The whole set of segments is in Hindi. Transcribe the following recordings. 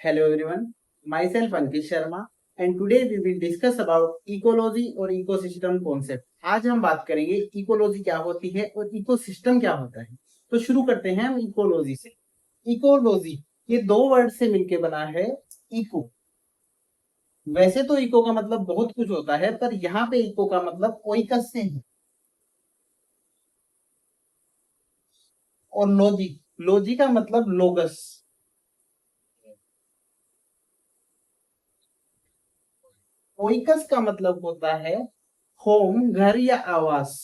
Hello everyone, myself Ankit Sharma and today we will discuss about ecology और इकोसिस्टम कॉन्सेप्ट। आज हम बात करेंगे इकोलॉजी क्या होती है और इकोसिस्टम क्या होता है। तो शुरू करते हैं हम इकोलॉजी से। इकोलॉजी ये दो वर्ड से मिलके बना है इको। वैसे तो इको का मतलब बहुत कुछ होता है पर यहाँ पे इको का मतलब ओइकस से है। और लॉजी, लॉजी का मतलब लोगस। ओइकस का मतलब होता है होम, घर या आवास।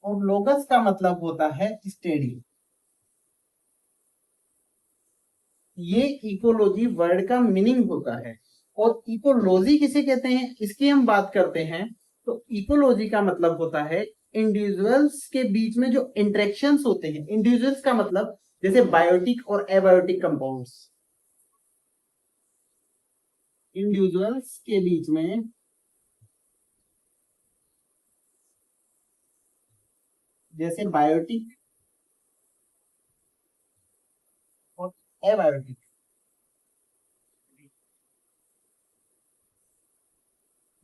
और लोगस का मतलब होता है स्टेडी। ये इकोलॉजी वर्ड का मीनिंग होता है। और इकोलॉजी किसे कहते हैं इसकी हम बात करते हैं तो इकोलॉजी का मतलब होता है इंडिविजुअल्स के बीच में जो इंटरेक्शंस होते हैं। इंडिविजुअल्स का मतलब जैसे बायोटिक और एबायोटिक कंपाउंड्स। इंडिविजुअल्स के बीच में जैसे बायोटिक और एबायोटिक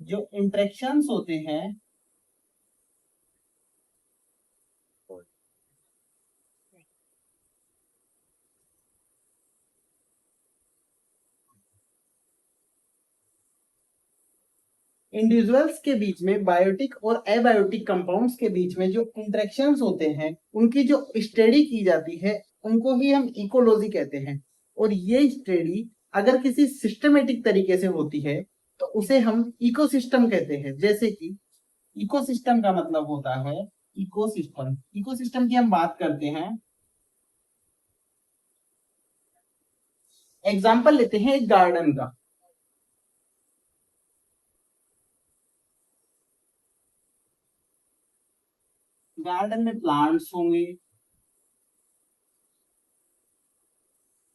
जो इंटरेक्शंस होते हैं इंडिविजुअल्स के बीच में, बायोटिक और एबायोटिक कंपाउंड्स के बीच में जो इंटरेक्शंस होते हैं उनकी जो स्टडी की जाती है उनको ही हम इकोलॉजी कहते हैं। और ये स्टडी अगर किसी सिस्टमेटिक तरीके से होती है तो उसे हम इकोसिस्टम कहते हैं। जैसे कि इकोसिस्टम का मतलब होता है इकोसिस्टम। इकोसिस्टम की हम बात करते हैं, एग्जाम्पल लेते हैं एक गार्डन का। गार्डन में प्लांट्स होंगे,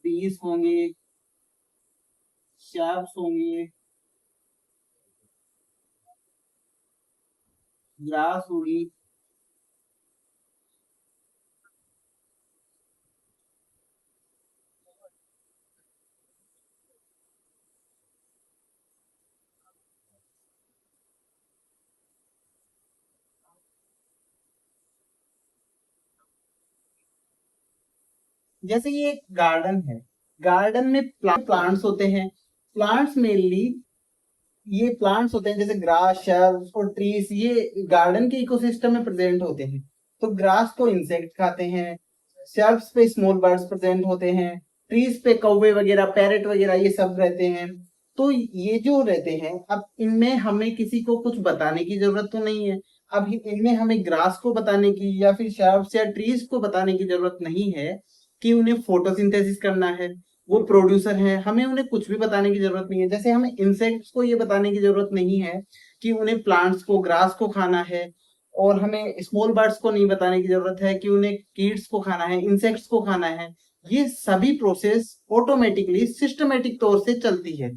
ट्रीज होंगे, श्रब्स होंगे, ग्रास होगी। जैसे ये एक गार्डन है, गार्डन में प्लांट्स होते हैं। प्लांट्स मेनली ये प्लांट्स होते हैं जैसे ग्रास, शर्ब्स और ट्रीज, ये गार्डन के इकोसिस्टम में प्रेजेंट होते हैं। तो ग्रास को इंसेक्ट खाते हैं, शर्ब्स पे स्मॉल बर्ड्स प्रेजेंट होते हैं, ट्रीज पे कौवे वगैरह, पैरेट वगैरह ये सब रहते हैं। तो ये जो रहते हैं, अब इनमें हमें किसी को कुछ बताने की जरूरत तो नहीं है। अब इनमें हमें ग्रास को बताने की या फिर शर्ब्स या ट्रीज को बताने की जरूरत नहीं है कि उन्हें फोटोसिंथेसिस करना है। वो प्रोड्यूसर हैं, हमें उन्हें कुछ भी बताने की जरूरत नहीं है। जैसे हमें इंसेक्ट्स को ये बताने की जरूरत नहीं है कि उन्हें प्लांट्स को, ग्रास को खाना है। और हमें स्मॉल बर्ड्स को नहीं बताने की जरूरत है कि उन्हें कीट्स को खाना है, इंसेक्ट्स को खाना है। ये सभी प्रोसेस ऑटोमेटिकली सिस्टमेटिक तौर से चलती है।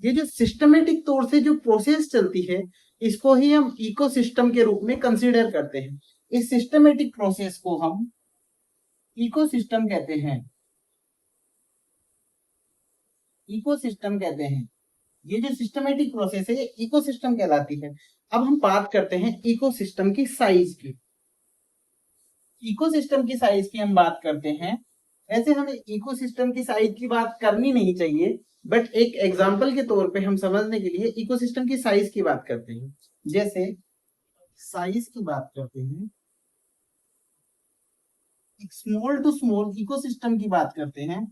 ये जो सिस्टमेटिक तौर से जो प्रोसेस चलती है इसको ही हम इकोसिस्टम के रूप में कंसीडर करते हैं। इस सिस्टमेटिक प्रोसेस को हम इकोसिस्टम कहते हैं। इकोसिस्टम कहते हैं। ये जो सिस्टमेटिक प्रोसेस है ये इकोसिस्टम कहलाती है। अब हम बात करते हैं इकोसिस्टम की साइज की। इकोसिस्टम की साइज की हम बात करते हैं। वैसे हमें इकोसिस्टम की साइज की बात करनी नहीं चाहिए, बट एक एग्जांपल के तौर पे हम समझने के लिए इकोसिस्टम की साइज की बात करते हैं। जैसे साइज की बात करते हैं, एक स्मॉल टू स्मॉल इकोसिस्टम की बात करते हैं।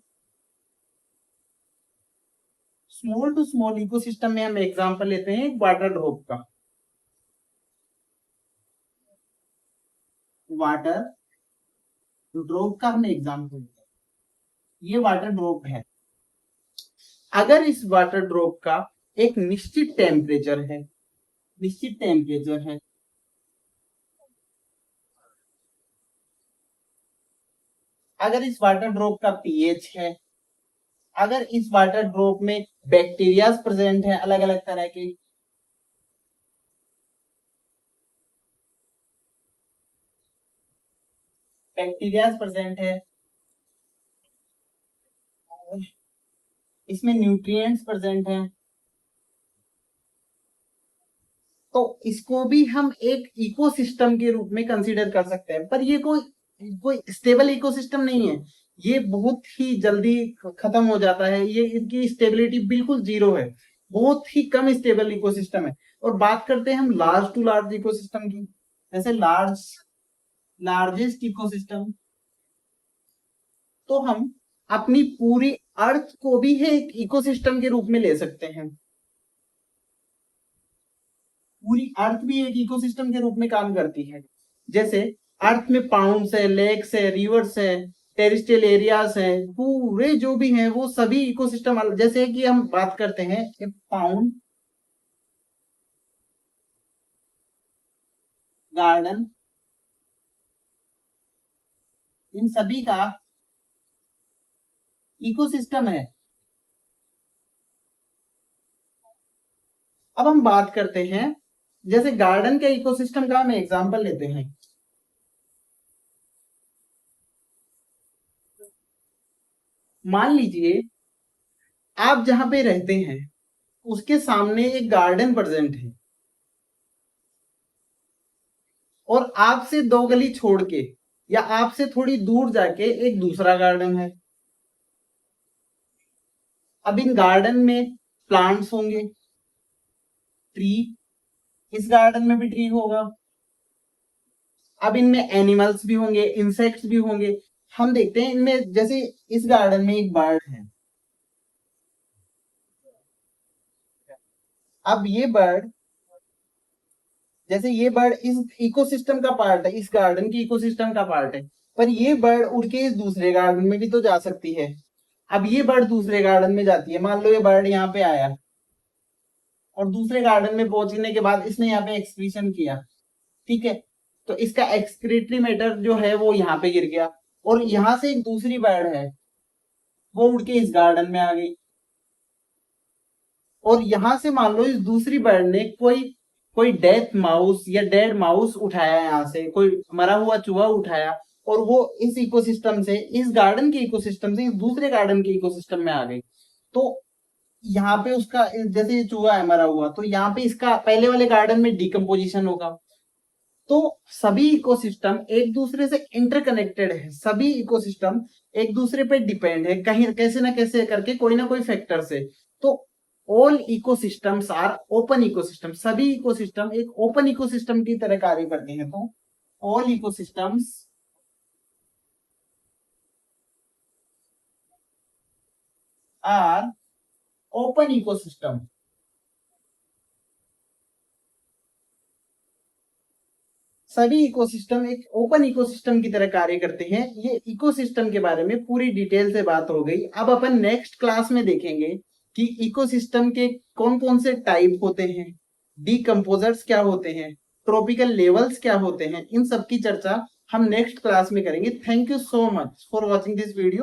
स्मॉल टू स्मॉल इकोसिस्टम में हम एग्जांपल लेते हैं वाटर ड्रॉप का। वाटर ड्रॉप का हमने एग्जांपल लिया, ये वाटर ड्रॉप है। अगर इस वाटर ड्रॉप का एक निश्चित टेम्परेचर है, निश्चित टेम्परेचर है, अगर इस वाटर ड्रॉप का पीएच है, अगर इस वाटर ड्रॉप में बैक्टीरियाज प्रेजेंट है अलग अलग तरह के, बैक्टीरियाज प्रेजेंट है, इसमें न्यूट्रिएंट्स प्रेजेंट हैं, तो इसको भी हम एक इकोसिस्टम के रूप में कंसीडर कर सकते हैं। पर ये कोई स्टेबल इकोसिस्टम नहीं है, ये बहुत ही जल्दी खत्म हो जाता है, ये इनकी स्टेबिलिटी बिल्कुल जीरो है, बहुत ही कम स्टेबल इकोसिस्टम है। और बात करते हैं हम लार्ज टू लार्ज इकोसिस्टम की, जैसे लार्जेस्ट इकोसिस्टम, तो हम अपनी पूरी अर्थ को भी है एक इकोसिस्टम के रूप में ले सकते हैं। पूरी अर्थ भी एक इकोसिस्टम के रूप में काम करती है। जैसे अर्थ में पाउंड्स है, लेक्स है, रिवर्स है, टेरिस्ट्रियल एरियाज है, पूरे जो भी हैं वो सभी इकोसिस्टम। जैसे कि हम बात करते हैं पाउंड, गार्डन, इन सभी का इकोसिस्टम है। अब हम बात करते हैं जैसे गार्डन के इकोसिस्टम का हम एग्जांपल लेते हैं। मान लीजिए आप जहां पे रहते हैं उसके सामने एक गार्डन प्रेजेंट है, और आपसे 2 गली छोड़ के या आपसे थोड़ी दूर जाके एक दूसरा गार्डन है। अब इन गार्डन में प्लांट्स होंगे, ट्री, इस गार्डन में भी ट्री होगा। अब इनमें एनिमल्स भी होंगे, इंसेक्ट्स भी होंगे। हम देखते हैं इनमें, जैसे इस गार्डन में एक बर्ड है, अब ये बर्ड, जैसे ये बर्ड इस इकोसिस्टम का पार्ट है, इस गार्डन के इकोसिस्टम का पार्ट है, पर ये बर्ड उड़ के इस दूसरे गार्डन में भी तो जा सकती है। अब ये बर्ड दूसरे गार्डन में जाती है, मान लो ये बर्ड यहाँ पे आया और दूसरे गार्डन में पहुंचने के बाद इसने यहाँ पे एक्सक्रीशन किया, ठीक है, तो इसका एक्सक्रीटरी मैटर जो है वो यहाँ पे गिर गया, और यहां से एक दूसरी बर्ड है वो उड़ के इस गार्डन में आ गई, और यहां से मान लो इस दूसरी बर्ड ने कोई कोई डेथ माउस या डेड माउस उठाया, यहाँ से कोई मरा हुआ चूहा उठाया, और वो इस इकोसिस्टम से, इस गार्डन के इकोसिस्टम से इस दूसरे गार्डन के इकोसिस्टम में आ गई। तो यहाँ पे उसका, जैसे ये चूहा है मरा हुआ, तो यहाँ पे इसका पहले वाले गार्डन में डिकम्पोजिशन होगा। तो सभी इकोसिस्टम एक दूसरे से इंटरकनेक्टेड है, सभी इकोसिस्टम एक दूसरे पे डिपेंड है, कहीं कैसे ना कैसे करके, कोई ना कोई फैक्टर से। तो all ecosystems are open ecosystem, सभी इकोसिस्टम एक ओपन इकोसिस्टम की तरह कार्य करते हैं। तो all ecosystems are open ecosystem, सभी इकोसिस्टम एक ओपन इकोसिस्टम की तरह कार्य करते हैं। ये इकोसिस्टम के बारे में पूरी डिटेल से बात हो गई। अब अपन नेक्स्ट क्लास में देखेंगे कि इकोसिस्टम के कौन कौन से टाइप होते हैं, डीकम्पोजर्स क्या होते हैं, ट्रॉपिकल लेवल्स क्या होते हैं, इन सब की चर्चा हम नेक्स्ट क्लास में करेंगे। Thank you so much for watching this video.